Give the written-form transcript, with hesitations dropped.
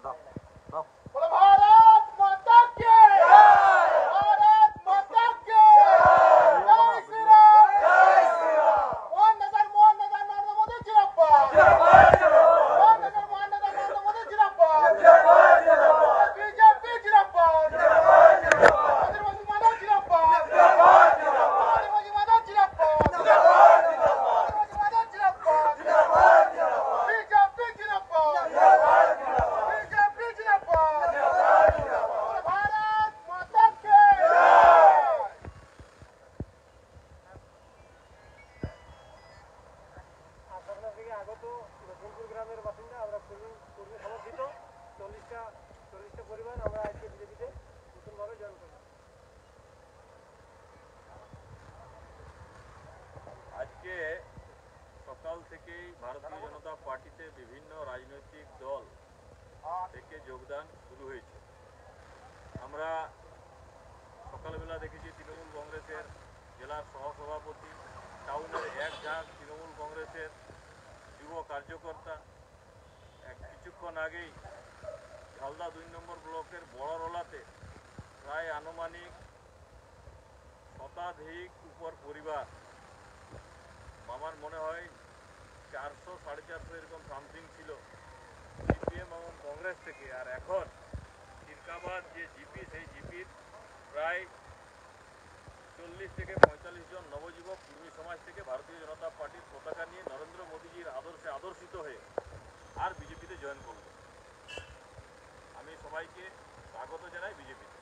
দাও দাও। भारत माता की भारत माता की जय श्री राम मोहन नगर नरेंद्र मोदी जिंदाबाद मोहन नगर नरेंद्र मोदी जिंदाबाद बीजेपी जिंदाबाद आदिवासी माता जिंदाबाद आदिवासी माता जिंदाबाद आदिवासी माता जिंदाबाद बीजेपी जिंदाबाद बीजेपी जिंदाबाद भारत माता की আপনার থেকে আগত রসুলপুর গ্রামের বাসিন্দা আমরা কর্মী সমর্থিত 40টা পরিবার আমরা আজকে বিজেপিতে নতুনভাবে জয়েন করলাম। আজকে সকাল থেকেই ভারতীয় জনতা পার্টিতে বিভিন্ন রাজনৈতিক দল থেকে যোগদান শুরু হয়েছে। আমরা সকালবেলা দেখেছি তৃণমূল কংগ্রেসের জেলার সহসভাপতি, টাউনের এক ঝাঁক তৃণমূল কংগ্রেসের যুব কার্যকর্তা, কিছুক্ষণ আগেই ঝালদা 2 নম্বর ব্লকের বড়রোলাতে প্রায় আনুমানিক শতাধিক উপর পরিবার, আমার মনে হয় 400 450 এরকম সামথিং ছিল সিপিএম এবং কংগ্রেস থেকে। আর এখন চিরকাবাদ যে জিপি, সেই জিপির প্রায় 40 থেকে 45 জন নবযুবক কর্মী সমাজ থেকে ভারতীয় জনতা পার্টির পতাকা নিয়ে নরেন্দ্র মোদীজির আদর্শে আদর্শিত হয়ে আর বিজেপিতে জয়েন করল। আমি সবাইকে স্বাগত জানাই বিজেপিতে।